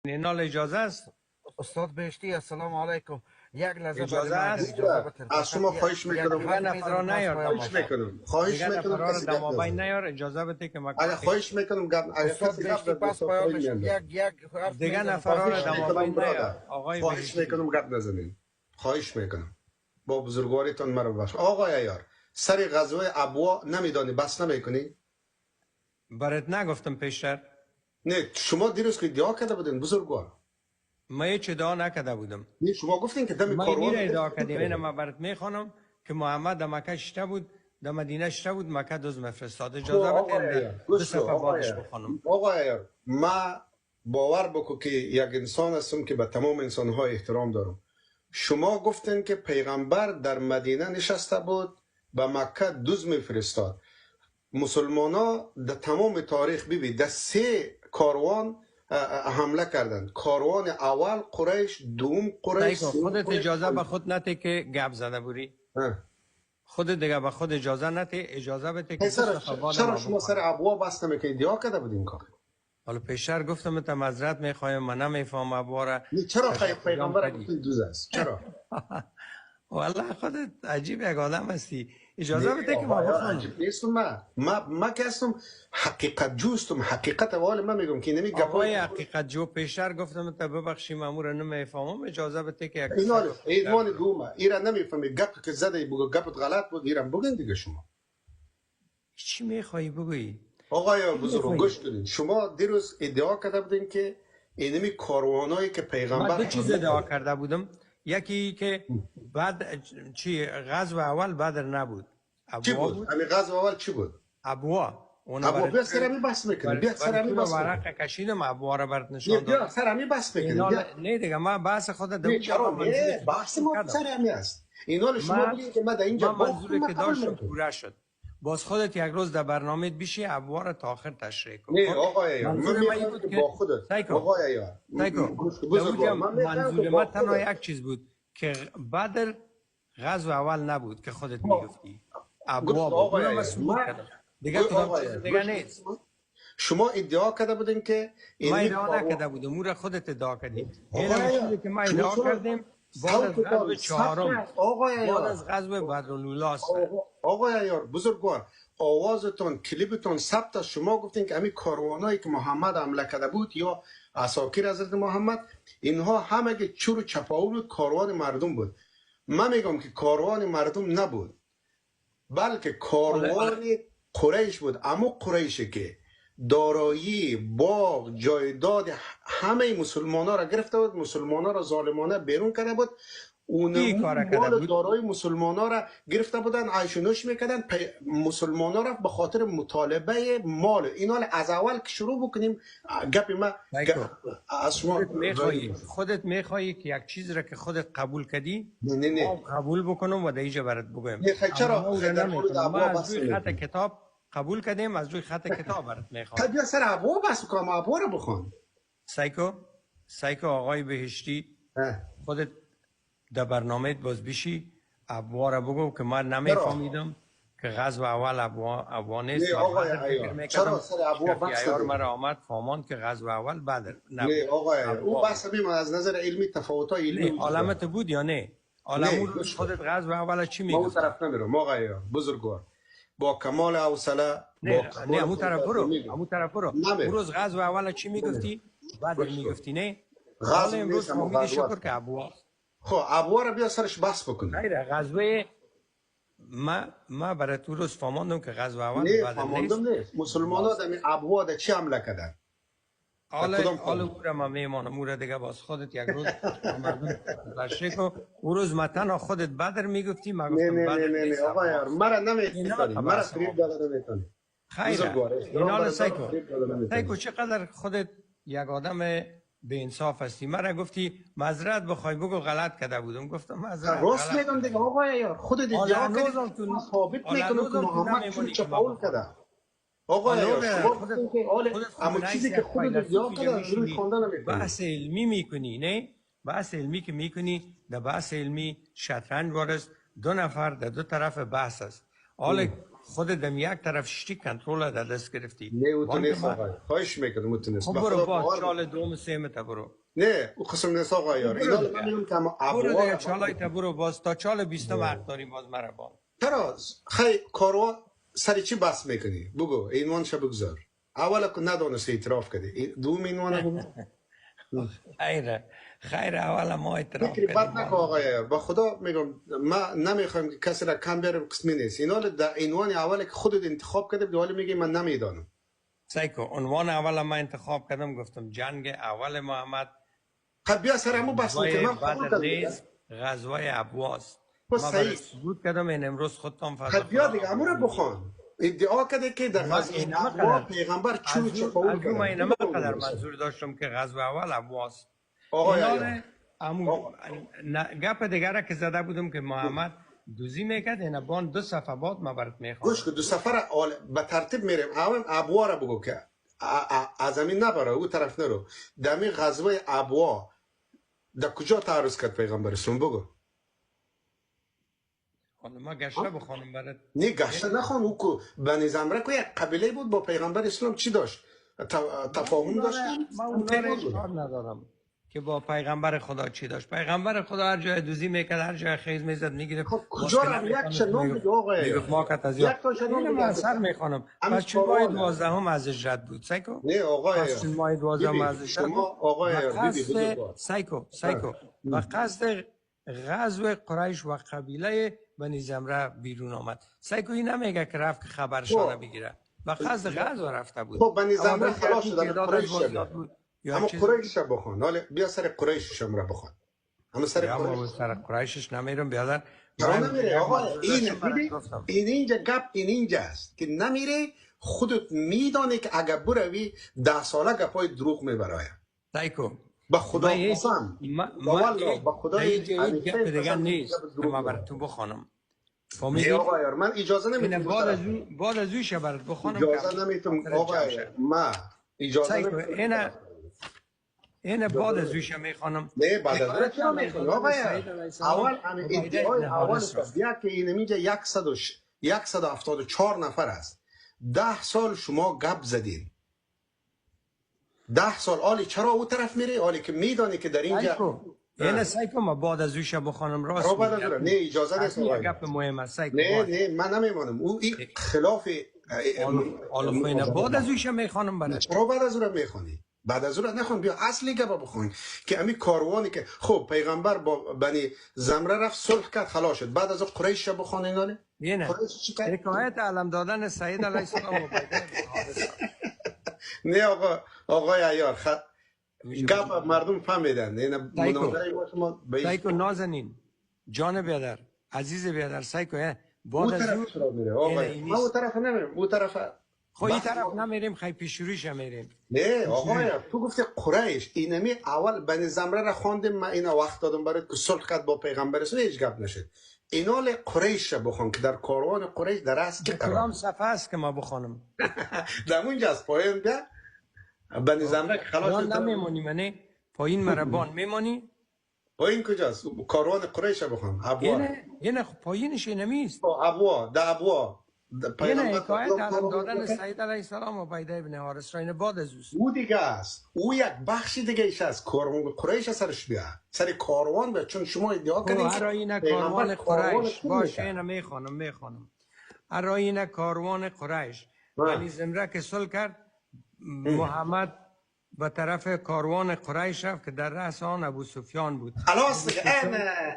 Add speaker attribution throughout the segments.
Speaker 1: اینال اجازه است.
Speaker 2: استاد بهشتی السلام علیکم. یک لحظه
Speaker 1: اجازه است
Speaker 3: از شما خواهش میکنم
Speaker 1: دیگه نفرا نیار.
Speaker 3: خواهش
Speaker 1: دیگه
Speaker 3: میکنم
Speaker 1: نفرا رو
Speaker 3: کسی
Speaker 1: دم
Speaker 3: گپ
Speaker 1: آبای
Speaker 3: نزنه.
Speaker 1: نیار. اجازه بده که
Speaker 3: اگه خواهش میکنم اگه
Speaker 2: استاد
Speaker 3: کسی گپ
Speaker 2: بهشتی
Speaker 3: زد
Speaker 2: پس
Speaker 3: استاد
Speaker 2: پیامش
Speaker 3: پایین میاد.
Speaker 2: یک حرف
Speaker 1: دیگه
Speaker 2: میزنه.
Speaker 1: نفرا رو
Speaker 3: خواهش
Speaker 1: دم آبای
Speaker 3: میکنم
Speaker 1: نیار.
Speaker 3: برادر،
Speaker 1: آقای
Speaker 3: خواهش
Speaker 1: بهشتی
Speaker 3: میکنم گپ نزنین. خواهش میکنم با بزرگواریتان مرا ببخش. آقای عیار سر غزوه ابوا نمیدانی بس نمیکنی؟
Speaker 1: برات نگفتم پیشتر.
Speaker 3: نه شما دیروز که ادعا کرده بودین بزرگوار.
Speaker 1: ما هیچ ادعا نکرده بودم.
Speaker 3: نه شما گفتین که دم
Speaker 1: ما
Speaker 3: کاروان
Speaker 1: میره ادعا کردیم. اینو ما برات میخوانم که محمد در مکه شته بود، در مدینه شته بود، مکه دوز مفرستاد. اجازه بدین دو صفحه بعدش بخونم.
Speaker 3: آقای عیار ما باور بکو که یک انسان هستم که به تمام انسان‌ها احترام دارم. شما گفتین که پیغمبر در مدینه نشسته بود به مکه دوز میفرستاد. مسلمانا در تمام تاریخ ببین در 3 کاروان حمله کردند. کاروان اول قریش، دوم قریش،
Speaker 1: خودت اجازه به خود نته که گپ زده بودی. خود دیگه به خود اجازه نته. اجازه بده که
Speaker 3: چرا شما سر ابوا بس نمیکنید؟ ادعا کرده بودین کار.
Speaker 1: حالا پیشتر گفتم تا معذرت میخوایم، من نمیفهمم ابوا را.
Speaker 3: چرا پیغمبر گفتین دوز است؟ چرا؟
Speaker 1: والله خودت عجیب یک آدم هستی. اجازه بده که ما بخونم.
Speaker 3: عجیب نیستم. ما که هستم حقیقت جوستم. حقیقت اول من میگم که نمی
Speaker 1: گپای حقیقت جو. پیشتر گفتم تا ببخشیم امور نمیفهمم. اجازه بده که یک
Speaker 3: ایمان دوما ایران نمیفهمی. گپ که زده بگو گپت غلط بود ایران بگین دیگه. شما
Speaker 1: چی میخوای بگویی؟
Speaker 3: آقای بزرگ گوش کنین. شما دیروز ادعا کرده بودین که اینمی کاروانایی که پیغمبر
Speaker 1: من دو چیز ادعا کرده بودم. یکی که بعد چی غزو اول بدر نبود.
Speaker 3: چی بود؟ همین غزو اول چی بود؟
Speaker 1: ابوا.
Speaker 3: ابوا بیا سر همی بحث میکنیم. بیا سر همی بحث
Speaker 1: میکنیم. ورق کشیدم ابوا را برات نشون دادم.
Speaker 3: بیا سر همی بحث میکنیم.
Speaker 1: نه دیگه ما بحث خود
Speaker 3: دادم. چرا نه؟ بحث ما سر همی است. اینا شما بگید که ما در اینجا
Speaker 1: منظوری که داشتم پوره شد. باز خودت یک روز در برنامه بشی ابوا را تا آخر تشریح کن.
Speaker 3: نه آقای عیار من میخوام که با خودت آقای عیار
Speaker 1: منظور ما تنها یک چیز بود که بدر غزو اول نبود که خودت میگفتی. ابوا بود. دیگه نیست.
Speaker 3: شما ادعا کرده بودین که
Speaker 1: ما ادعا نکرده بودم. مورا خودت ادعا کردی. این چیزی که ما ادعا کردیم بعد از غزو چهارم، بعد از غزو بدرالولا است.
Speaker 3: آقای عیار بزرگوار آوازتون کلیپتون ثبت است. شما گفتین که همین کاروانایی که محمد حمله کرده بود یا عساکر حضرت محمد اینها همه چور و چپاول کاروان مردم بود. من میگم که کاروان مردم نبود بلکه کاروان قریش بود. اما قریشی که دارایی باغ جایداد همه مسلمان ها را گرفته بود، مسلمان ها را ظالمانه بیرون کرده بود. اون مال دارایی مسلمان ها را گرفته بودن، عیش و نوش میکردن. مسلمان ها را به خاطر مطالبه مال. اینا از اول که شروع بکنیم گپ ما از شما
Speaker 1: خودت میخوایی که یک چیز را که خودت قبول کردی
Speaker 3: نه
Speaker 1: قبول بکنم و دیگه برات بگم.
Speaker 3: چرا
Speaker 1: در مورد ابوا از روی خط کتاب قبول کردیم، از روی خط کتاب برات میخوام.
Speaker 3: بیا سر ابوا بحث کنم. ابوا رو بخون.
Speaker 1: سایکو آقای بهشتی خودت در برنامه باز بشی ابوا را بگو که من نمیفهمیدم که غزو اول ابوا نیست.
Speaker 3: نه آقای عیار چرا سر ابوا بحث
Speaker 1: عیار مرا آمد فهمان که غزو اول بدر
Speaker 3: نه آقای عیار او بحث بیم از نظر علمی تفاوت‌های علمی
Speaker 1: علامت بود یا نه؟ علامت خودت غزو اول چی میگی؟
Speaker 3: ما طرف نمیرم آقای عیار بزرگوار با کمال حوصله
Speaker 1: نه همون طرف برو. روز غزو اول چی میگفتی؟ بدر میگفتی نه؟
Speaker 3: غزو
Speaker 1: امروز فهمیدی شکر که ابوا.
Speaker 3: خب ابوا را بیا سرش بحث بکنیم.
Speaker 1: نه غزوه ما برای تو روز فهماندم که غزوه اول
Speaker 3: بدر نیست. مسلمان‌ها در ابوا در چی حمله کردن؟
Speaker 1: حالا مورا ما میمانم. مورا دیگه باز خودت یک روز مردم تشریح کن. اون روز ما تنها خودت بدر میگفتی، ما گفتم بدر نیست.
Speaker 3: نه آقا یار مرا نمیتونی، مرا فریب داده نمیتونی.
Speaker 1: خیره این حالا سایکو چقدر خودت یک آدم به انصاف هستی. مرا گفتی معذرت بخوای بگو غلط کرده بودم. گفتم معذرت.
Speaker 3: راست میگم دیگه آقا یار خودت ادعا کردی ثابت میکنم که محمد چون چپاول کرده. آقا یار اما چیزی که خودت ادعا کردی روی خواندن نمیکنی.
Speaker 1: بحث علمی میکنی نه؟ بحث علمی که میکنی در بحث علمی شطرنج وارست. دو نفر در دو طرف بحث است. حالا خود دم یک طرف شتی کنترل در دست گرفتی.
Speaker 3: نه او تو نیست آقای، خواهش میکنم او تو نیست.
Speaker 1: خب برو با چال دوم سیم تا برو.
Speaker 3: نه او قسم نیست آقای یار. اینا من میگم که
Speaker 1: برو دیگه چالای تا برو باز تا چال 20 وقت داریم باز مرا بان.
Speaker 3: تراز خی کاروا سری چی بس میکنی؟ بگو اینوان شو بگذار. اول که ندانست اعتراف کردی. دوم اینوان بگو.
Speaker 1: خیر اول ما اعتراف
Speaker 3: فکری بد نکن آقای با خدا میگم ما نمیخوایم که کسی را کم بیارم قسمی نیست. اینا در عنوان اول که خودت انتخاب کردی به حال میگی من نمیدانم.
Speaker 1: سایکو عنوان اول ما انتخاب کردم گفتم جنگ اول محمد.
Speaker 3: خب بیا سر همون بس میکنم من قبول کردم.
Speaker 1: غزوه ابواس.
Speaker 3: ما
Speaker 1: برای ثبوت کردم این امروز خودتان
Speaker 3: فضا. خب بیا دیگه امور بخوان. ادعا کرده که در غزوه ابواس پیغمبر چون چپاول کرد.
Speaker 1: من اینم قدر منظور داشتم که غزوه اول ابواس.
Speaker 3: آقای
Speaker 1: گپ دیگه که زده بودم که محمد دوزی میکرد اینا بان 2 صفحه بعد ما برات میخوام.
Speaker 3: گوش که 2 صفحه به ترتیب میریم. اول ابوا را بگو که از زمین نبره او طرف نرو. دمی غزوه ابوا در کجا تعرض کرد پیغمبر اسلام بگو.
Speaker 1: ما گشته بخونم برات.
Speaker 3: نه گشته نخوان او که بنی زمره که یک قبیله بود با پیغمبر اسلام چی داشت؟ تفاهم داشت؟
Speaker 1: ما اون کار ندارم که با پیغمبر خدا چی داشت. پیغمبر خدا هر جای دوزی میکرد هر جای خیز میزد میگیره.
Speaker 3: کجا را یک شنون میگه آقای
Speaker 1: ما کت از یک تا شنون میگه اثر میخونم. پس چون ماه 12 از هجرت بود سایکو.
Speaker 3: نه آقای
Speaker 1: پس چون ماه 12 از هجرت
Speaker 3: شما آقای
Speaker 1: سایکو و قصد غزو قریش و قبیله بنی زمره بیرون آمد. سایکو این نمیگه که رفت که خبرشان بگیره. و قصد غزو رفته بود.
Speaker 3: خب بنی زمره خلاص شد قریش بود. اما قریش بخون. حالا بیا سر قریشش هم را بخون. اما
Speaker 1: سر قریشش نمیرم بیادر.
Speaker 3: نمیره آقا این اینجا گپ این اینجا است که نمیره خودت میدانی که اگر بروی 10 ساله گپای دروغ میبرای.
Speaker 1: سایکو
Speaker 3: با خدا قسم با خدا
Speaker 1: گپ دیگه نیست که ما بر تو بخونم.
Speaker 3: فهمیدی آقا یار من اجازه نمیدم
Speaker 1: بعد از اوش برات بخونم.
Speaker 3: اجازه نمیدم آقا ما اجازه
Speaker 1: نمیدم. این بعد از اوش میخوانم.
Speaker 3: نه بعد از اوش چرا میخوانی آقا اول ادعای اول بیا که این میگه 174 نفر است. 10 سال شما گپ زدین. 10 سال آلی چرا او طرف میری؟ آلی که میدانی که در اینجا
Speaker 1: این سایکو ما بعد از اوش بخونم راست
Speaker 3: میگم. نه اجازه نیست آقا.
Speaker 1: گپ مهم است سایکو.
Speaker 3: نه من نمیمانم. او خلاف
Speaker 1: آلوفینه بعد از اوش میخوانم برات.
Speaker 3: چرا بعد از اون میخوانی؟ بعد از اون نخون بیا اصلی گپ بخون که امی کاروانی که خب پیغمبر با بنی زمره رفت صلح کرد خلاص شد. بعد از اون قریش بخون اینا نه.
Speaker 1: حکایت علم دادن سید علیه السلام.
Speaker 3: نه آقای عیار گپ مردم فهمیدن. اینا مناظره ما
Speaker 1: سایکو نازنین جان بیادر عزیز بیادر سایکو
Speaker 3: بعد از اون طرف نمیرم اون طرف
Speaker 1: خب این طرف نمیریم خیلی پیشوریش میریم.
Speaker 3: نه آقای تو گفتی قریش اینمی اول بنی زمره را خواندیم من اینا وقت دادم برای که صلح کرد با پیغمبر اسلام هیچ گپ نشد. اینا ل قریش بخون که در کاروان قریش در است که
Speaker 1: کدام صفحه است که ما بخونم.
Speaker 3: در اونجا از پایین بیا بنی زمره خلاص
Speaker 1: شد. نمیمونی منه پایین مربان میمونی.
Speaker 3: پایین کجاست؟ کاروان قریش بخون. ابوا
Speaker 1: یعنی پایینش نمیست.
Speaker 3: ابوا ده ابوا
Speaker 1: یعنی حکایت علم دادن سید علیه السلام و بیده ابن حارث را این بعد از اوست.
Speaker 3: او دیگه است. او یک بخشی دیگه ایش است. کاروان قریش سرش بیا. سر کاروان بیا چون شما ادعا کردین
Speaker 1: که این کاروان قریش باشه اینا میخوانم. این کاروان قریش بنی زمره که صلح کرد محمد به طرف کاروان قریش رفت که در رأس آن ابو سفیان بود.
Speaker 3: خلاص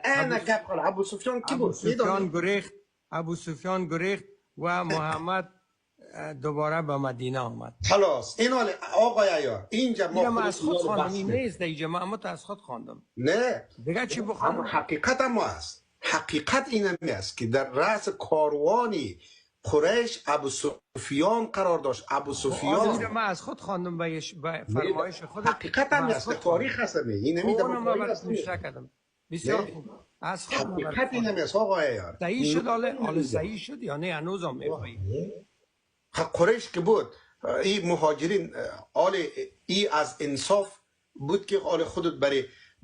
Speaker 3: انا گپ کن ابو سفیان کی بود؟
Speaker 1: ابو سفیان گریخت و محمد دوباره به مدینه آمد.
Speaker 3: خلاص این حال آقای عیار اینجا
Speaker 1: ما از خود خواندم این نیست دیگه ما از خود خواندم.
Speaker 3: نه
Speaker 1: دیگه چی بخونم؟
Speaker 3: حقیقت ما است. حقیقت این است که در رأس کاروانی قریش ابو سفیان قرار داشت. ابو سفیان
Speaker 1: ما از خود خواندم به فرمایش خود.
Speaker 3: حقیقت هم است. تاریخ است. این میدونم
Speaker 1: ما برات نوشته کردم. بسیار خوب. از خود
Speaker 3: حقیقت این است آقای عیار.
Speaker 1: صحیح شد حالا صحیح شد یا نه هنوزم میخوایی؟
Speaker 3: قریش که بود این مهاجرین ای از انصاف بود که خودت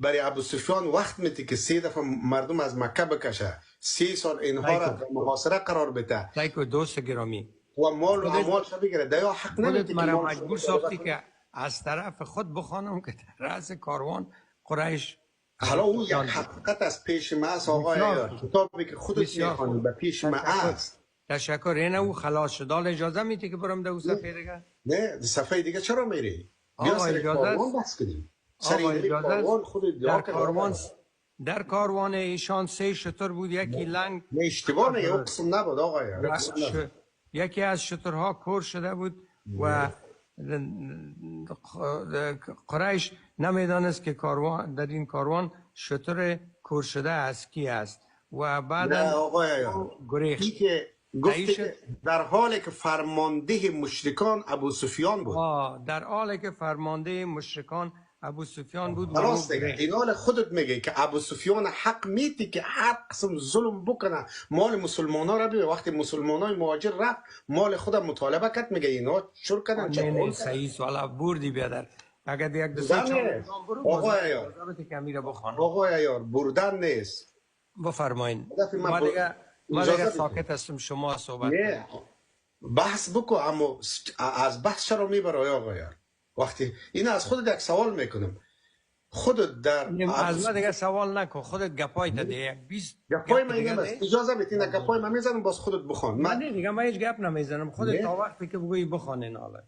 Speaker 3: برای ابو سفیان وقت میتی که 3 دفعه مردم از مکه بکشه 30 سال اینها را در محاصره قرار بده
Speaker 1: سایکو دوست گرامی
Speaker 3: و مال و اموالش بگیره، دیا حق نمیده که
Speaker 1: مرا مجبور ساختی که از طرف خود بخوانم که در رأس کاروان قریش.
Speaker 3: حالا اون یک حقیقت از پیش ما است آقای، کتابی که خودت میخوانی به پیش ما است.
Speaker 1: تشکر. اینه او خلاص شد. حالا اجازه میدی که برم در اون صفحه دیگه؟
Speaker 3: نه صفحه دیگه چرا میری؟ بیا سر کاروان بس کنیم. سر کاروان خودت دعا کن.
Speaker 1: در کاروان ایشان 3 شتر بود، یکی لنگ.
Speaker 3: نه اشتباه میگه، اقسم نبود آقای.
Speaker 1: یکی از شترها کور شده بود و قریش نمیدانست که کاروان در این کاروان شتر کور شده است کی است و بعد
Speaker 3: گریخت. گفتی که در حالی که فرمانده مشرکان ابو سفیان بود.
Speaker 1: در حالی که فرمانده مشرکان ابو سفیان بود.
Speaker 3: خلاص دیگه این حال خودت میگه که ابو سفیان حق میتی که هر قسم ظلم بکنه، مال مسلمان ها را بیه. وقتی مسلمان های مهاجر رفت مال خودم مطالبه کرد، میگه اینا چور کردن.
Speaker 1: نه صحیح سوالا بردی بیادر. اگر یک دو
Speaker 3: آقای یار بردن نیست.
Speaker 1: بفرمایین. ما دیگه ساکت هستم، شما صحبت
Speaker 3: نه بحث بکو، اما از بحث چرا میبره آقای یار؟ وقتی این از خودت یک سوال میکنم، خودت در
Speaker 1: از من دیگه سوال نکن، خودت گپای داده یک 20
Speaker 3: گپای من نمیست. اجازه بدین گپای من میزنم باز خودت بخوان.
Speaker 1: من دیگه من هیچ گپ نمیزنم، خودت تا وقتی که بگویی بخوانین. حالا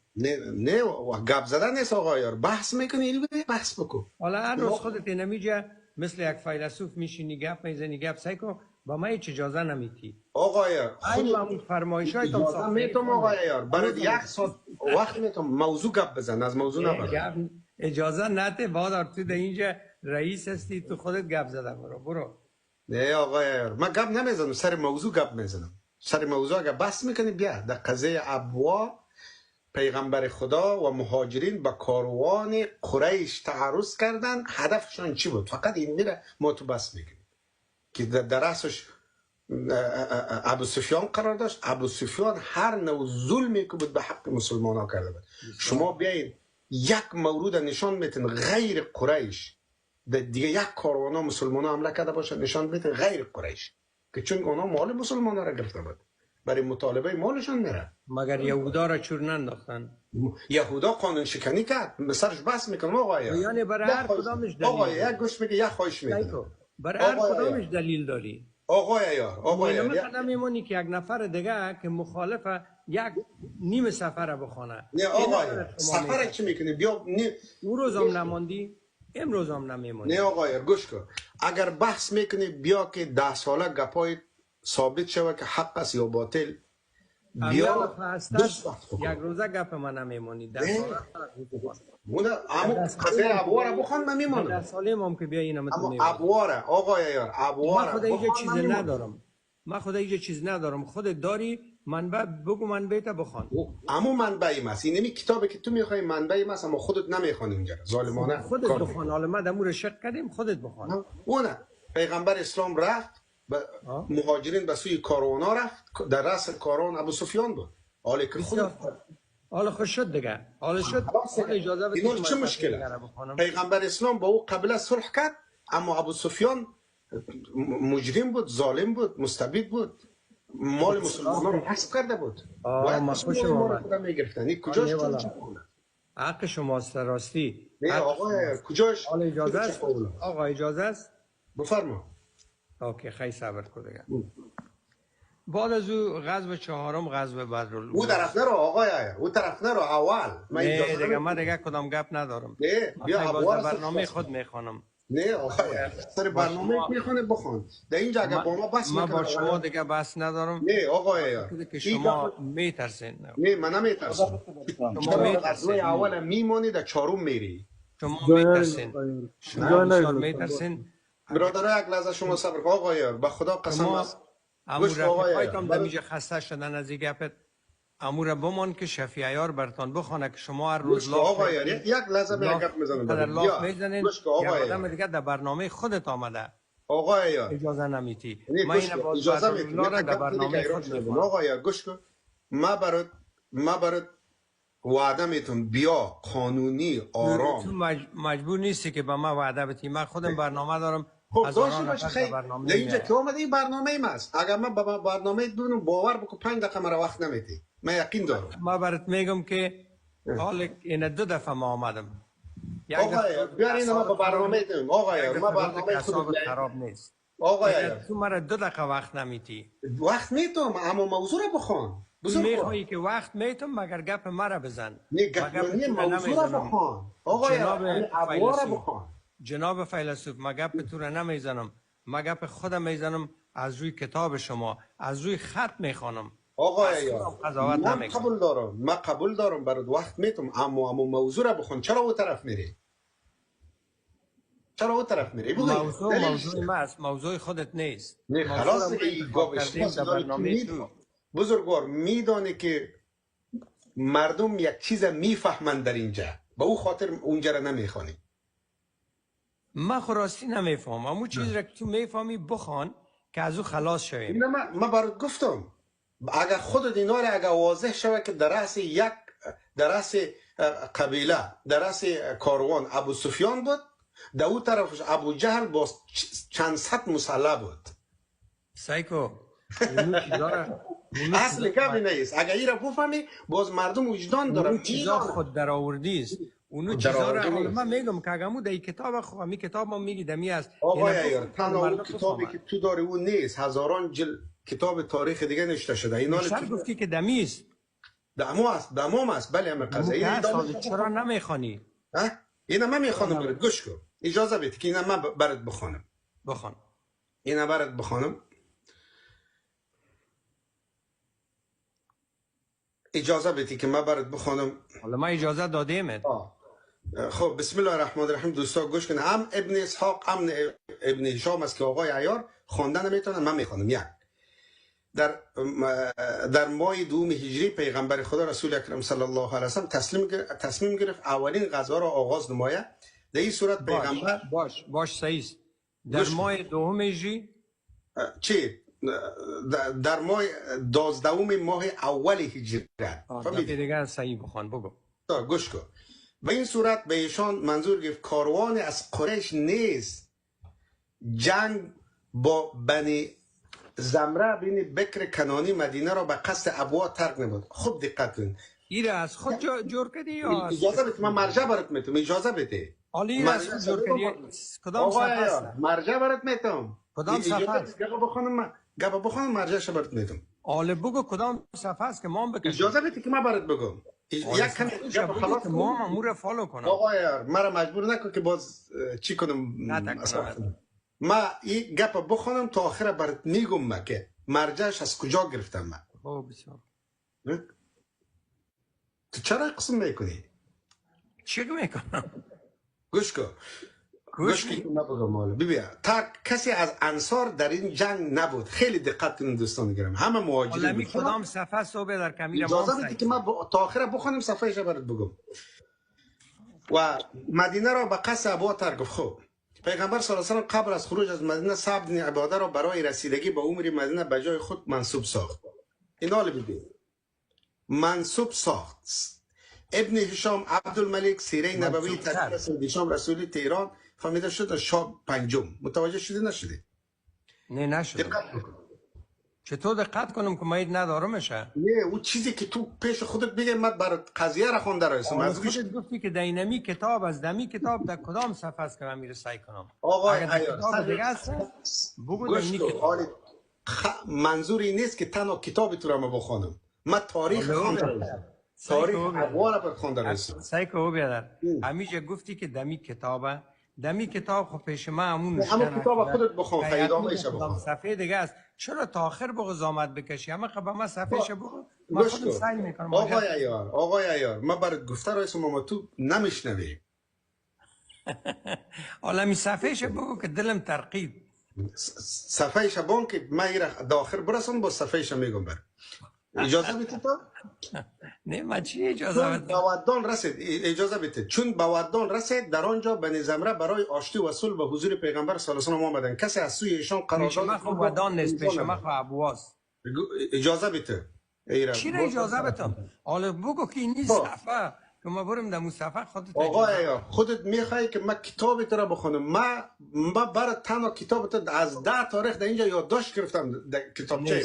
Speaker 3: نه گپ زدن نیست آقا یار، بحث میکنی بحث بکن.
Speaker 1: حالا هر روز خودت نمیجه مثل یک فیلسوف میشینی گپ میزنی، گپ سعی کن با من هیچ اجازه نمیتی
Speaker 3: آقا یار.
Speaker 1: خودت فرمایشای تو
Speaker 3: اجازه میتم آقا یار، برای یک ساعت وقت میتم موضوع گپ بزن، از موضوع نبر.
Speaker 1: اجازه نده بعد تو در اینجا رئیس هستی، تو خودت گپ زده برو.
Speaker 3: نه آقا یار من گپ نمیزنم، سر موضوع گپ میزنم. سر موضوع اگه بحث میکنی بیا. در قضیه ابوا پیغمبر خدا و مهاجرین به کاروان قریش تعرض کردن، هدفشان چی بود؟ فقط این میره ما تو بحث میکنیم که در رأسش ابو سفیان قرار داشت. ابو سفیان هر نوع ظلمی که بود به حق مسلمان ها کرده بود. شما بیاین یک مورد نشان میتین غیر قریش دیگه یک کاروان ها مسلمان ها حمله کرده باشه، نشان میتین غیر قریش، که چون اونا مال مسلمان ها را گرفته بود، برای مطالبه مالشان میره.
Speaker 1: مگر یهودا را چور ننداختن؟
Speaker 3: یهودا قانون شکنی کرد، سرش بحث میکنم آقا.
Speaker 1: یعنی برای هر کدامش دلیل
Speaker 3: آقا یک گوش میگه یک خواهش میکنه،
Speaker 1: برای هر کدامش دلیل داری.
Speaker 3: آقا یار
Speaker 1: مثلا میمونی که یک نفر دیگه که مخالفه یک نیم سفر بخونه.
Speaker 3: نه آقا سفر چی میکنی؟ بیا
Speaker 1: اون روز هم نماندی، امروز هم نمیمونی.
Speaker 3: نه آقا گوش کن، اگر بحث میکنی بیا که 10 ساله گپای ثابت شوه که حق است یا باطل، بیا
Speaker 1: یک روزه گپ من نمیمونی. 10 ساله
Speaker 3: امو قضیه ابواره بخوان من میمونم.
Speaker 1: 10 ساله هم که بیا اینم تو
Speaker 3: میمونم. ابواره آقا یار ابواره.
Speaker 1: من خود اینجا چیز ندارم. من خود اینجا چیز ندارم. خودت داری منبع بگو منبع تا بخوان.
Speaker 3: اما منبعی است. این نمی کتابی که تو میخوای منبعی است، اما خودت نمیخوانی اینجا. ظالمانه.
Speaker 1: خودت بخوان. حالا ما دمور شک کردیم خودت بخوان.
Speaker 3: اونه پیغمبر اسلام رفت مهاجرین به سوی کاروان رفت، در رأس کاروان ابو سفیان بود. حالی که خود
Speaker 1: حالا خوش شد دیگه. حالا شد. اجازه بدید.
Speaker 3: اینو چه مشکله؟ پیغمبر اسلام با او قبله صلح کرد، اما ابو سفیان مجرم بود، ظالم بود، مستبد بود، مال مسلمانان رو غصب کرده بود.
Speaker 1: ما خوش اومد.
Speaker 3: میگرفتن. این کجاش
Speaker 1: حق شماست راستی.
Speaker 3: نه آقا کجاش؟
Speaker 1: حالا اجازه است؟ آقا اجازه است؟
Speaker 3: بفرما.
Speaker 1: اوکی خیلی صبر کن دیگه. بعد از او غزو چهارم غزو بدرالعلا.
Speaker 3: او طرف نرو آقای او طرف نرو اول.
Speaker 1: نه دیگه من دیگه کدام گپ ندارم.
Speaker 3: نه بیا
Speaker 1: برنامه خود میخوانم.
Speaker 3: نه آقای سر برنامه میخونه بخوان. در اینجا اگه با ما بحث
Speaker 1: میکنه. من با شما دیگه بحث ندارم.
Speaker 3: نه آقای
Speaker 1: که شما میترسین.
Speaker 3: نه من نمیترسم. شما میترسین. اول میمونی در چهارم میری.
Speaker 1: شما میترسین. شما میترسین.
Speaker 3: برادر یک لحظه شما صبر کن آقای به خدا قسم است.
Speaker 1: امور رفیقایتان دمیجه خسته شدن از این گپت. امور بمان که شفیع عیار برتان بخونه که شما هر روز لاف
Speaker 3: آقای یک لحظه من گپ میزنم.
Speaker 1: در لاف میزنین. یا آدم دیگه در برنامه خودت آمده.
Speaker 3: آقای
Speaker 1: اجازه نمیتی.
Speaker 3: من اجازه میتونم در برنامه خود میگم. آقای گوش کن. ما برات وعده میتونم بیا قانونی آرام.
Speaker 1: تو مجبور نیستی که به من وعده بدی. من خودم برنامه دارم
Speaker 3: خب داشته باش خیلی در اینجا که آمده این برنامه ایم است. اگر من با برنامه ببینم باور بکن 5 دقیقه مرا وقت نمیدی. من یقین دارم.
Speaker 1: ما برات میگم که حال این 2 دفعه ما آمدم.
Speaker 3: آقای بیارین ما با برنامه داریم. آقای ما برنامه خود
Speaker 1: خراب نیست.
Speaker 3: آقای
Speaker 1: تو مرا 2 دقیقه وقت نمیدی.
Speaker 3: وقت میتونم اما موضوع رو بخوان.
Speaker 1: میخوایی که وقت میتونم مگر گپ مرا بزن.
Speaker 3: نه گپ موضوع رو بخوان. آقای ابوار رو بخوان.
Speaker 1: جناب فیلسوف ما گپ تو رو نمیزنم. ما گپ خودم میزنم از روی کتاب شما، از روی خط میخوانم.
Speaker 3: آقای من قبول دارم برات وقت میتونم اما موضوع رو بخوان. چرا اون طرف میری؟
Speaker 1: موضوع ما است، موضوع خودت نیست.
Speaker 3: نه خلاص بزرگوار میدانه که مردم یک چیز میفهمند در اینجا به او خاطر اونجا رو نمیخوانی.
Speaker 1: من خراستی نمیفهمم اما چیزی را که تو میفهمی بخوان که از او خلاص شویم.
Speaker 3: نه من برات گفتم اگر خودت اینا را اگر واضح شود که در رأس قبیله در رأس کاروان ابو سفیان بود، در اون طرفش ابو جهل با چند صد مسلح بود.
Speaker 1: سایکو
Speaker 3: اصل کمی نیست. اگر این را بفهمی باز مردم وجدان دارن.
Speaker 1: اون چیزا خود در آوردی است. اونو چیزا را من میگم که اگه در این کتاب خو همین کتاب ما میگی دمی است.
Speaker 3: آقای یار تنها اون کتابی که تو داری اون نیست، هزاران جلد کتاب تاریخ دیگه نوشته شده. اینا
Speaker 1: رو گفتی که دمی است.
Speaker 3: دمام است بله اما قضیه
Speaker 1: چرا نمیخوانی؟
Speaker 3: اینا من میخوانم برات گوش کن. اجازه بده که اینا من برات بخوانم.
Speaker 1: بخوان.
Speaker 3: اینا برات بخوانم. اجازه بدی که من برات بخوانم.
Speaker 1: حالا ما اجازه دادیم.
Speaker 3: خب بسم الله الرحمن الرحیم. دوستا گوش کن. هم ابن اسحاق هم ابن هشام است که آقای عیار خواندن نمیتونن، من میخوانم. یک در ماه دوم هجری پیغمبر خدا رسول اکرم صلی الله علیه و سلم تصمیم گرفت اولین غزا را آغاز نماید. در این صورت پیغمبر
Speaker 1: باش صحیح است. در ماه دوم هجری
Speaker 3: چی؟ در ماه 12 ماه اول هجری.
Speaker 1: فهمیدی دیگه صحیح بخوان بگو.
Speaker 3: گوش کن. به این صورت به ایشان منظور گرفت کاروان از قریش نیست، جنگ با بنی زمره بین بکر کنانی مدینه را به قصد ابوا ترک نمود. خوب دقت کن.
Speaker 1: ایره از خود جور کردی یا
Speaker 3: اجازه بده من مرجع برات میتونم. اجازه بده.
Speaker 1: حالا از خود جور کردی کدام صفحه است؟
Speaker 3: مرجع برات میتونم.
Speaker 1: کدام صفحه است؟
Speaker 3: گپ بخونم مرجعش برات میتونم.
Speaker 1: حالا بگو کدام صفحه است که ما بکشیم.
Speaker 3: اجازه بده که من برات بگم. یک کمی گپ خلاص
Speaker 1: ما امور فالو کنم.
Speaker 3: آقا یار مرا مجبور نکن که باز چی کنم. ما این گپ بخونم تا آخر برات میگم ما که مرجعش از کجا گرفتم من.
Speaker 1: بسیار.
Speaker 3: تو چرا قسم میکنی؟
Speaker 1: چی میکنم؟
Speaker 3: گوش کن. گوش کن نبگم. ببین کسی از انصار در این جنگ نبود. خیلی دقت کنید دوستان گرم. همه مهاجرین
Speaker 1: بود. کدام صفحه صوبه در کمیر
Speaker 3: اجازه بدید که من تا آخر بخونم صفحه‌اش برات بگم. و مدینه را به قصد ابوا ترک. خب پیغمبر صلی الله علیه و سلم قبل از خروج از مدینه صعب بن عباده را برای رسیدگی به امور مدینه به جای خود منصوب ساخت. اینا رو ببین. منصوب ساخت. ابن هشام عبدالملک سیره نبوی تدریس هشام رسولی تهران فهمیده شد شاه پنجم. متوجه شدی نشدی؟
Speaker 1: نه نشدم. چطور دقت کنم که ماید ندارمشه؟
Speaker 3: نه اون چیزی که تو پیش خودت بگه من بر قضیه را خونده رایستم.
Speaker 1: از خودت گفتی که دینامی کتاب از دمی کتاب در کدام صفحه است که من میره سعی کنم.
Speaker 3: آقای
Speaker 1: کتاب دیگه است بگو دمی کتاب.
Speaker 3: منظوری نیست که تنها کتاب تو را ما بخونم. من تاریخ خونده رایستم. تاریخ ابوار پر خونده رایستم.
Speaker 1: سعی کو بیادر. همیشه گفتی که دمی کتابه. دمی کتاب خب پیش ما همون
Speaker 3: کتاب خودت بخون ادامه‌اش بخون.
Speaker 1: صفحه دیگه است. چرا تا آخر بگو زامت بکشی؟ اما خب من صفحه‌اش بگو. من خودم سعی میکنم.
Speaker 3: آقای عیار ما برات گفته رایسم اما تو نمیشنوی.
Speaker 1: حالا می صفحه‌اش بگو که دلم ترقید.
Speaker 3: صفحه‌اش بگو که من داخل برسم با صفحه‌اش میگم بر. اجازه بدید تو؟
Speaker 1: نه من چی اجازه بدم؟
Speaker 3: بودان رسید. اجازه بدید. چون بودان رسید در آنجا بنی زمره برای آشتی و صلح به حضور پیغمبر صلی الله علیه و آله آمدند. کسی از سوی ایشان قرارداد
Speaker 1: ما خب بودان نیست پیش ما خب ابواس.
Speaker 3: اجازه بدید.
Speaker 1: چی را اجازه بدم؟ حالا بگو که این صفحه که ما برم در مصفحه خودت
Speaker 3: آقا خودت میخوای که من کتاب تو را بخونم؟ من برای تنها کتاب تو از 10 تاریخ در اینجا یادداشت گرفتم در کتابچه.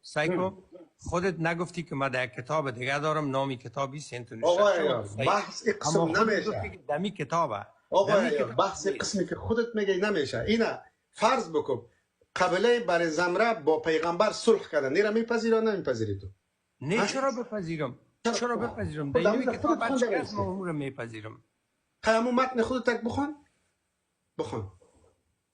Speaker 1: سایکو خودت نگفتی که من در کتاب دیگه دارم نامی کتابی سنتونی.
Speaker 3: آقا بحث قسم نمیشه.
Speaker 1: دمی کتابه.
Speaker 3: آقا بحث قسمی که خودت میگی نمیشه. اینا فرض بکن قبیله بنی زمره با پیغمبر صلح کردن، نیره میپذیری نمیپذیری تو؟
Speaker 1: نه چرا بپذیرم؟ چرا بپذیرم؟ در این کتاب بچه از ما امور میپذیرم.
Speaker 3: همون متن خودت تک بخون.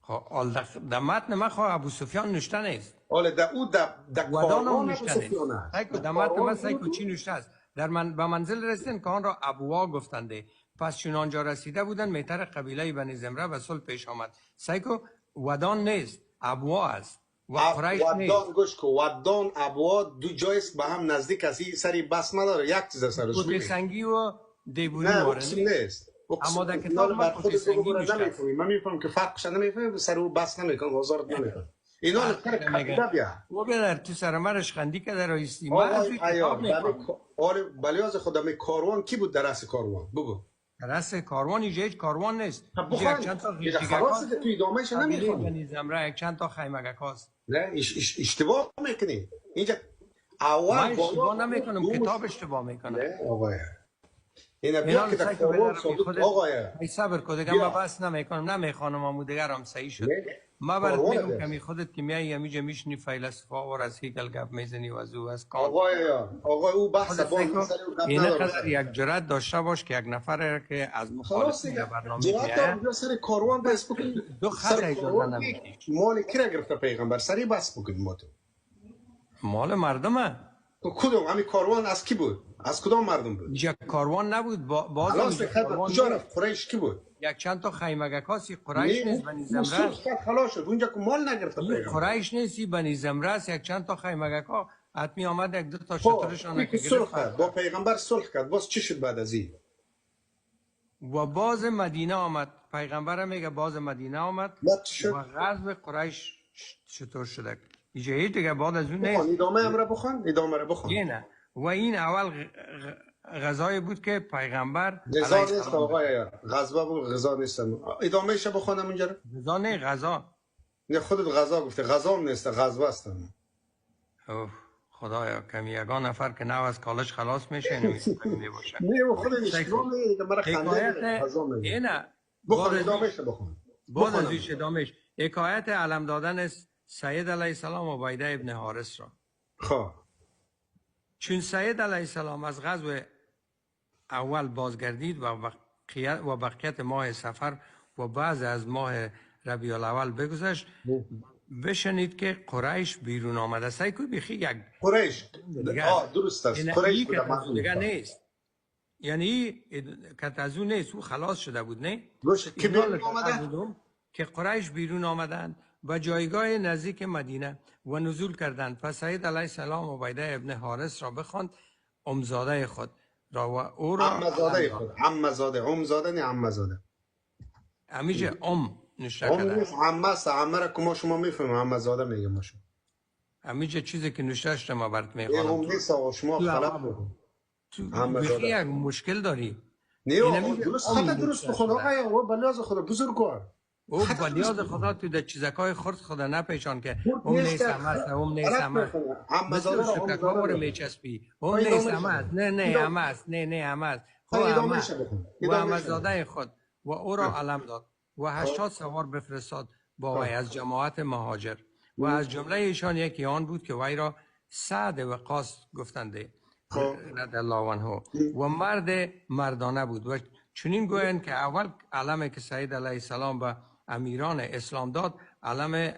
Speaker 1: خب در متن من خواه ابو سفیان نوشته نیست.
Speaker 3: حالا در او در کاروان ابو سفیان است.
Speaker 1: در متن من سایکو چی نوشته است؟ به منزل رسیدن که آن را ابوها گفتنده. پس چون آنجا رسیده بودن مهتر قبیله بنی زمره و صلح پیش آمد. سایکو ودان نیست، ابوها است. و قریش نیست.
Speaker 3: ودان گوش کو، ودان ابوها دو جایست به هم نزدیک است. سری بس نداره، یک چیز سرش میگه.
Speaker 1: سنگی و دیبوری
Speaker 3: نه
Speaker 1: واره
Speaker 3: نیست.
Speaker 1: اما در کتاب من خود سنگی نوشته.
Speaker 3: من میفهمم که فرقش نمیفهمم، سر او بس نمیکنم، وزارت نمیکنم. اینا نکته کتاب بیا.
Speaker 1: و بدر تو سر مرش خندی که در رایستی.
Speaker 3: بلیاز خودم کاروان کی بود در رأس کاروان؟ بگو.
Speaker 1: رأس کاروان هیچ کاروان نیست.
Speaker 3: یک چند تا خلاصه که تو ادامهش نمیخونی.
Speaker 1: بنی زمره یک چند تا خیمگک هاست.
Speaker 3: نه اشتباه میکنی. اینجا اول
Speaker 1: اشتباه نمیکنم، کتاب اشتباه میکنم.
Speaker 3: نه آقای اینا بیا که در کاروان صادق آقای
Speaker 1: صبر کن دیگه من بس نمیکنم، نمیخوانم امو دیگر هم صحیح شد. ما برات میگم که می خودت که میای همیشه میشنی فیلسوفا و از هیگل گپ میزنی و از او از کانت.
Speaker 3: آقای او بحث با مسئله گپ
Speaker 1: نداره. یک جرأت داشته باش که یک نفر که از مخالفین برنامه
Speaker 3: میاد سر کاروان بس بکن.
Speaker 1: دو خط اجازه نمیدی.
Speaker 3: مال کی را گرفته پیغمبر؟ سری بس بکن ما تو.
Speaker 1: مال مردمه.
Speaker 3: کدوم همین کاروان از کی بود؟ از کدام مردم بود؟
Speaker 1: یک کاروان نبود.
Speaker 3: باز کجا رفت؟ قریش کی بود؟
Speaker 1: یک چند تا خیمگک هاست. قریش نیست، بنی زمره.
Speaker 3: خلاص شد اونجا که مال نگرفته پیغمبر.
Speaker 1: قریش نیست، بنی زمره است. یک چند تا خیمگک ها حتمی آمد یک دو تا شطرشان که
Speaker 3: گرفت. با پیغمبر صلح کرد. باز چی شد بعد از این؟
Speaker 1: و باز مدینه آمد. پیغمبر میگه باز مدینه آمد و غزو قریش چطور شده؟ اینجا دیگه بعد از اون نیست.
Speaker 3: ادامه امر بخون.
Speaker 1: نه و این اول غذای بود که پیغمبر
Speaker 3: غذا نیست آقا، غذا بود، غذا نیست. ادامه ایش بخونم اونجا رو.
Speaker 1: غذا نه غذا.
Speaker 3: نه خودت غذا گفته، غذا نیست، غذا است.
Speaker 1: خدایا کمی یگان نفر که نو از کالج خلاص میشه نمیشه باشه.
Speaker 3: نه خودت اشتباه میگی که مرا خنده غذا میگه.
Speaker 1: نه
Speaker 3: بخون ادامه ایش بخون.
Speaker 1: بعد از ایش ادامهش حکایت علم دادن سید علیه السلام عبیده ابن حارث را.
Speaker 3: خب
Speaker 1: چون سید علیه السلام از غزو اول بازگردید و بقیت ماه سفر و بعض از ماه ربیع الاول بگذشت، بشنید که قریش بیرون آمده. سایکو بیخی یک
Speaker 3: قریش درست است. قریش
Speaker 1: دیگه نیست، یعنی که از اون نیست، او خلاص شده بود. نه
Speaker 3: که بیرون آمده
Speaker 1: که قریش بیرون آمدند و جایگاه نزدیک مدینه و نزول کردند. پس سید علیه السلام عبیده ابن حارث را بخواند، امزاده خود را و او را
Speaker 3: عمزاده نه عمزاده
Speaker 1: همیشه نشه
Speaker 3: کرده. عمه را که ما شما میفهمیم، عمزاده میگه ما شما
Speaker 1: همیشه چیزی که نوشته ما برات میخوانم.
Speaker 3: نیست آقا، شما خلاف بکن.
Speaker 1: عمزاده یک مشکل داری.
Speaker 3: نه درست بخون آقا، بلیاز خدا بزرگوار.
Speaker 1: او بلیاز خدا تو در چیزکای خرد خدا نپیشان که نیست همست، نیست همست. مثل شکرها رو میچسبی. نیست همست، نه همست، نه همست. و عمزاده خود و او را علم داد و 80 سوار بفرستاد با وی از جماعت مهاجر و از جمله ایشان یکی آن بود که وی را سعد وقاص گفتنده رضی الله عنه و مرد مردانه بود. و چنین گویند که اول علم که سید علیه السلام به امیران اسلام داد علم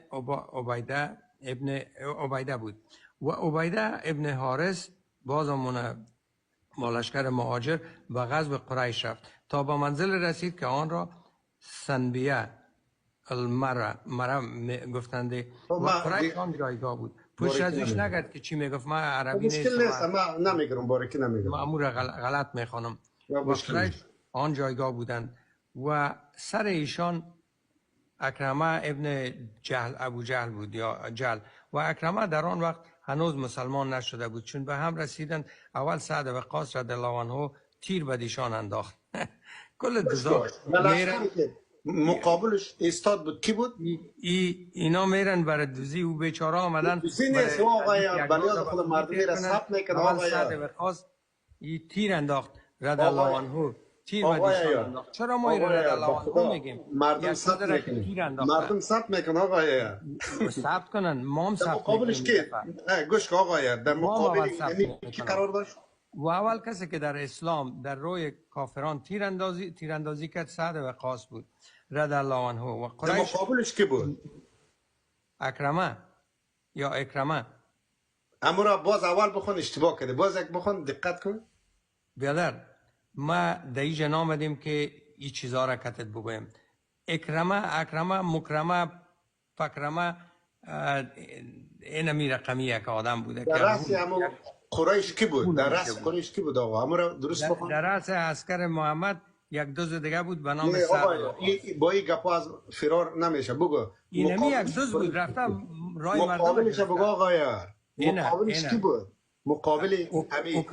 Speaker 1: عبیده بود و عبیده ابن حارث بازمون مالشکر مهاجر و غزو قریش رفت تا به منزل رسید که آن را سنبیه المره گفتنده و قریش آن جایگاه بود. پشت ازش نگرد که چی میگفت، من عربی نیست،
Speaker 3: مشکل نیست، من نمیگرم، بارکی نمیگرم،
Speaker 1: من امور غلط میخوانم. و قریش آن جایگاه بودند و سر ایشان اکرمه ابن جهل ابو جهل بود یا جهل و اکرمه در آن وقت هنوز مسلمان نشده بود. چون به هم رسیدند اول سعد وقاص رضی الله عنه تیر به دیشان انداخت. کل دزا
Speaker 3: لشکری که مقابلش استاد بود کی بود؟
Speaker 1: اینا میرن برای دوزی و بیچاره آمدن
Speaker 3: دوزی نیست آقای بنیاد خود مردمی را ثبت میکنه آقای
Speaker 1: این تیر انداخت رضی الله عنه تیر به دیشان انداخت. چرا ما این رضی الله عنه میگیم؟
Speaker 3: مردم ثبت میکنن مردم ثبت میکنن آقای
Speaker 1: ثبت کنن ما هم ثبت
Speaker 3: مقابلش کی؟ گوش کن آقای در مقابل کی قرار داشت؟
Speaker 1: و اول کسی که در اسلام در روی کافران تیراندازی کرد سعد وقاص بود رضی الله عنه. و
Speaker 3: قریش مقابلش کی بود؟
Speaker 1: اکرمه یا اکرمه.
Speaker 3: اما را باز اول بخون اشتباه کرده، باز یک بخون دقت کن.
Speaker 1: بیادر ما در اینجا نامدیم که این چیزها را کتت بگویم. اکرمه مکرمه فکرمه این امی رقمیه که آدم بوده.
Speaker 3: در رأس همون قریش کی بود؟ در رأس قریش کی بود آقا؟ اما را درست بخون.
Speaker 1: در رأس عسکر محمد یک دوز دیگه بود به نام سعد.
Speaker 3: با این گپ از فرار نمیشه بگو.
Speaker 1: اینمی یک دوز بود رفته رای مردم.
Speaker 3: مقابلش بگو آقا یار. مقابلش کی بود؟ مقابل امی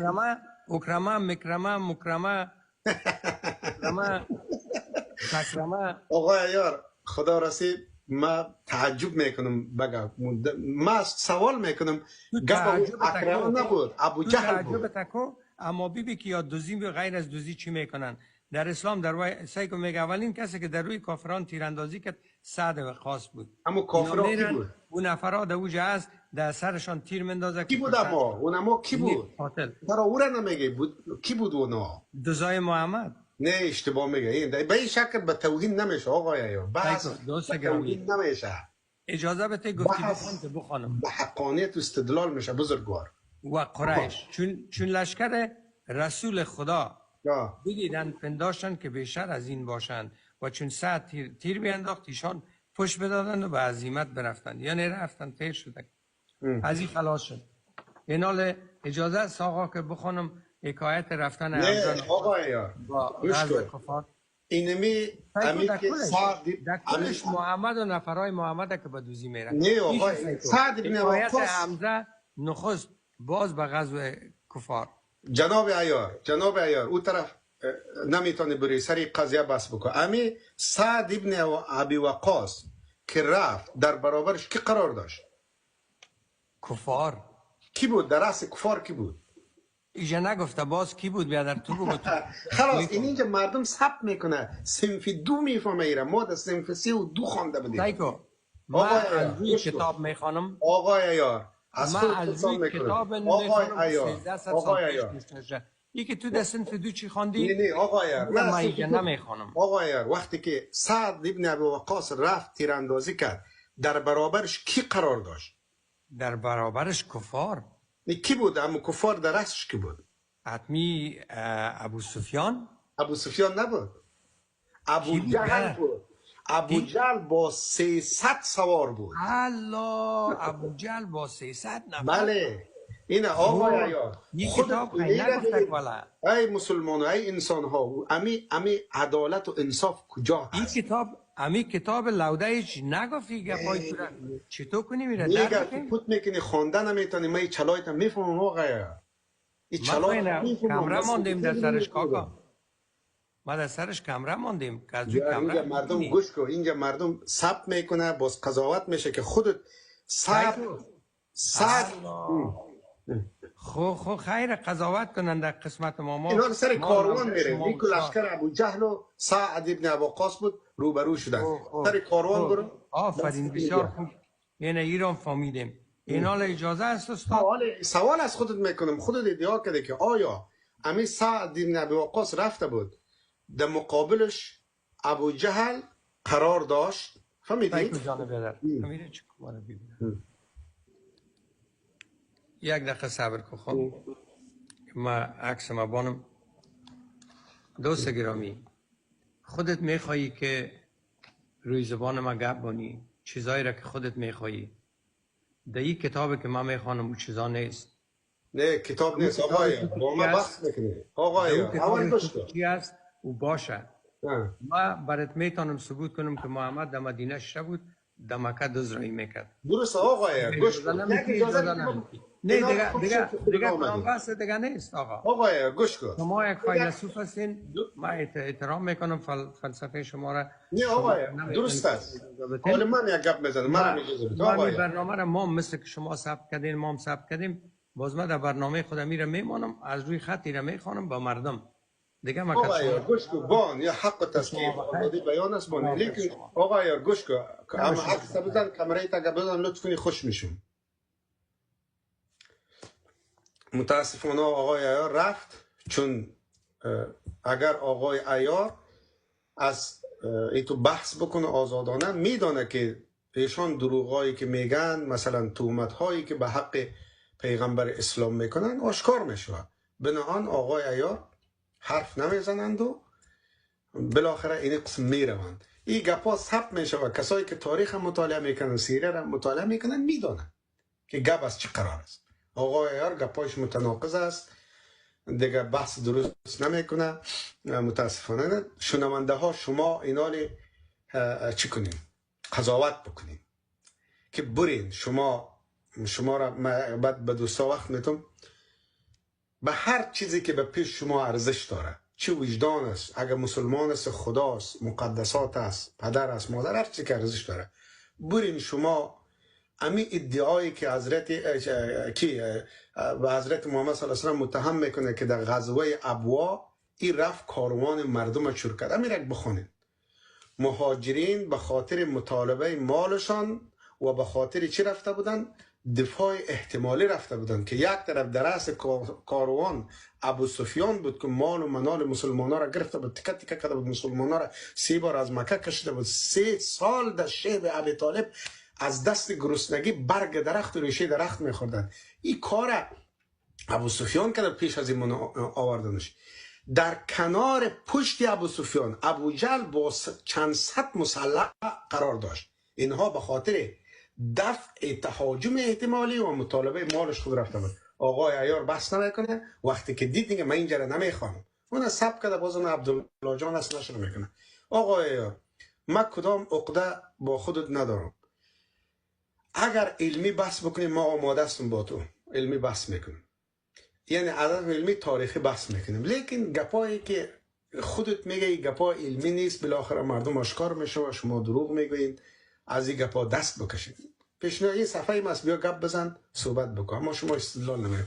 Speaker 1: اکرمه مکرمه فکرمه.
Speaker 3: آقا یار خدا راستی ما تعجب میکنم بگم ما سوال میکنم گپ اکرمه نبود ابو جهل بود.
Speaker 1: اما بیبی که یا دوزی غیر از دوزی چی میکنن در اسلام در روی سایکو میگه اولین کسی که در روی کافران تیراندازی کرد سعد وقاص بود.
Speaker 3: اما کافران کی بود؟
Speaker 1: اون نفرها در اوجه هست در سرشان تیر مندازه.
Speaker 3: کی بود اما؟ اونما کی بود؟
Speaker 1: قاتل.
Speaker 3: برای او را نمیگه بود کی بود اونا؟
Speaker 1: دوزای محمد.
Speaker 3: نه اشتباه میگه این به این شکل به توهین نمیشه آقای بحث توهین نمیشه.
Speaker 1: اجازه بده گفتی بخونم
Speaker 3: به حقانیت استدلال میشه بزرگوار.
Speaker 1: و قریش چون لشکر رسول خدا دیدن پنداشتن که بیشتر از این باشند و چون سعد تیر بینداخت ایشان پشت بدادن و به عزیمت برفتن یعنی رفتن تیر شدن. از این خلاص شد. این حال اجازه است آقا که بخونم حکایت رفتن
Speaker 3: نه آقا یار
Speaker 1: غزو کفار.
Speaker 3: اینمی که سعد
Speaker 1: کلش محمد و نفرای محمد که به دوزی میرن.
Speaker 3: نه آقا سعد ابن
Speaker 1: حکایت حمزه نخست باز به غزو کفار.
Speaker 3: جناب عیار اون طرف نمیتونه بری سری قضیه بس بکن. امی سعد ابن ابی وقاص که رفت در برابرش کی قرار داشت؟
Speaker 1: کفار.
Speaker 3: کی بود در رأس کفار کی بود؟
Speaker 1: ایجا نگفته باز کی بود بیادر تو بگو.
Speaker 3: خلاص اینجا مردم ثبت میکنه صنف 2 میفهمه ایره ما در صنف 3 و 2 خوانده بودیم.
Speaker 1: سایکو ما از روی کتاب میخوانم.
Speaker 3: آقای یار
Speaker 1: از روی کتاب نمیخوانم. یکی تو در صنف 2 چی خواندی؟
Speaker 3: نه آقای یار
Speaker 1: من اینجا نمیخوانم.
Speaker 3: آقای یار وقتی که سعد ابن ابی وقاص رفت تیراندازی کرد در برابرش کی قرار داشت؟
Speaker 1: در برابرش کفار.
Speaker 3: کی بود؟ اما کفار در رأسش کی بود؟
Speaker 1: حتمی ابو سفیان
Speaker 3: نبود. ابو جهل بود. ابو جهل با 300 سوار بود.
Speaker 1: الله ابو جهل با 300 نفر.
Speaker 3: بله این آقای یار
Speaker 1: خودت نگفته والا
Speaker 3: ای مسلمان ای انسان ها امی عدالت و انصاف کجا هست؟
Speaker 1: این کتاب لودهش نگفتی گپای تو را چطور کنی میره
Speaker 3: در میکنی؟ پوت میکنی خونده نمیتونی ما این چلایت هم میفهمم آقای این چلایت
Speaker 1: کمره ماندیم در سرش کاکا. ما در سرش کمره ماندیم که از جوی کمره
Speaker 3: اینجا مردم گوش کن اینجا مردم ثبت میکنه باز قضاوت میشه که خودت ثبت
Speaker 1: خو خیر قضاوت کنن در قسمت ما
Speaker 3: اینا سر کاروان میره این که لشکر ابو جهل و سعد ابن ابی وقاص بود روبرو شدن سر کاروان برو.
Speaker 1: آفرین بسیار خوب یعنی ایران فهمیدیم. این حال اجازه است استاد
Speaker 3: سوال از خودت میکنم خودت ادعا کرده که آیا امی سعد ابن ابی وقاص رفته بود در مقابلش ابو جهل قرار داشت فهمیدی؟
Speaker 1: فهمیدی چه کماره ببینم یک دقیقه صبر کن خب ما عکس ما بانم. دوست گرامی خودت میخوایی که روی زبان ما گپ بانی چیزایی را که خودت میخوایی در این کتابی که ما میخوانم اون چیزا نیست.
Speaker 3: نه کتاب نیست آقای با ما بحث میکنی آقای اول گوش کن
Speaker 1: چی است او باشه. ما برات میتونم ثبوت کنم که محمد در مدینه شده بود در مکه دزرایی میکرد.
Speaker 3: درست آقای گوش کن
Speaker 1: نه
Speaker 3: اینا
Speaker 1: دیگه
Speaker 3: خودشون
Speaker 1: دیگه
Speaker 3: که خود
Speaker 1: دیگه
Speaker 3: آمدن.
Speaker 1: کلام بحث دیگه نیست آقا.
Speaker 3: آقای گوش کن.
Speaker 1: شما یک فیلسوف هستین، من احترام میکنم فلسفه شما را.
Speaker 3: نه آقای درست است. حالا من یک گپ میزنم، من اجازه بده
Speaker 1: ما
Speaker 3: آقای.
Speaker 1: برنامه را ما مثل که شما ثبت کردین ما هم ثبت کردیم، باز من در برنامه خودم میره میمانم، از روی خطی را میخوانم با مردم دیگه. ما
Speaker 3: آقای گوش کن بان یا حق تسکیه آزادی بیان است بان، لیکن آقای گوش کن اما عکس بزن کامرای تا بزن لطف کنی خوش میشم. متاسفانه آقای عیار رفت، چون اگر آقای عیار از ایتو بحث بکنه آزادانه میدانه که ایشان دروغایی که میگن، مثلا تهمت هایی که به حق پیغمبر اسلام میکنن آشکار میشه. بناهان آقای عیار حرف نمیزنند و بالاخره این قسم میروند. این گپا ثبت میشه و کسایی که تاریخ مطالعه میکنن، سیره را مطالعه میکنن، میدانن که گپ از چه قرار است. آقای عیار گپاش متناقض است، دیگه بحث درست نمیکنه. متاسفانه شنونده ها شما اینالی چی کنیم؟ قضاوت بکنیم که برین شما را بعد به دوستا وقت میتونم به هر چیزی که به پیش شما ارزش داره، چه وجدان است، اگر مسلمان است خداست، مقدسات است، پدر است، مادر، هر چیزی که ارزش داره، برین شما امی ادعایی که حضرت به حضرت محمد صلی الله علیه و آله متهم میکنه که در غزوه ابوا این رفت کاروان مردم چور کرد، امی رک بخونید. مهاجرین به خاطر مطالبه مالشان و به خاطر چی رفته بودن؟ دفاع احتمالی رفته بودن که یک طرف در رأس کاروان ابو سفیان بود که مال و منال مسلمانان را گرفته بود، تکه تکه کرده بود، مسلمانان را 3 بار از مکه کشیده بود، 3 سال در شیب ابی طالب از دست گرسنگی برگ درخت و ریشه درخت میخوردن. این کار ابو سفیان کرده پیش از این آوردنش. در کنار پشت ابو سفیان ابو جهل با چند صد مسلح قرار داشت. اینها به خاطر دفع تهاجم احتمالی و مطالبه مالش خود رفته بود. آقای عیار بحث نمیکنه، وقتی که دید دیگه من اینجا را نمیخوانم، اون ثبت کرده بازم عبدالله جان است نشر میکنه. آقای عیار من کدام عقده با خودت ندارم، اگر علمی بحث بکنیم ما آماده هستیم با تو علمی بحث میکنیم، یعنی عدد علمی تاریخی بحث میکنیم، لیکن گپایی که خودت میگی گپا علمی نیست، بالاخره مردم آشکار میشه و شما دروغ میگوین، از این گپا دست بکشید. پیشنهاد این صفحه ماست، بیا گپ بزن صحبت بکن، اما شما استدلال نمیکنید.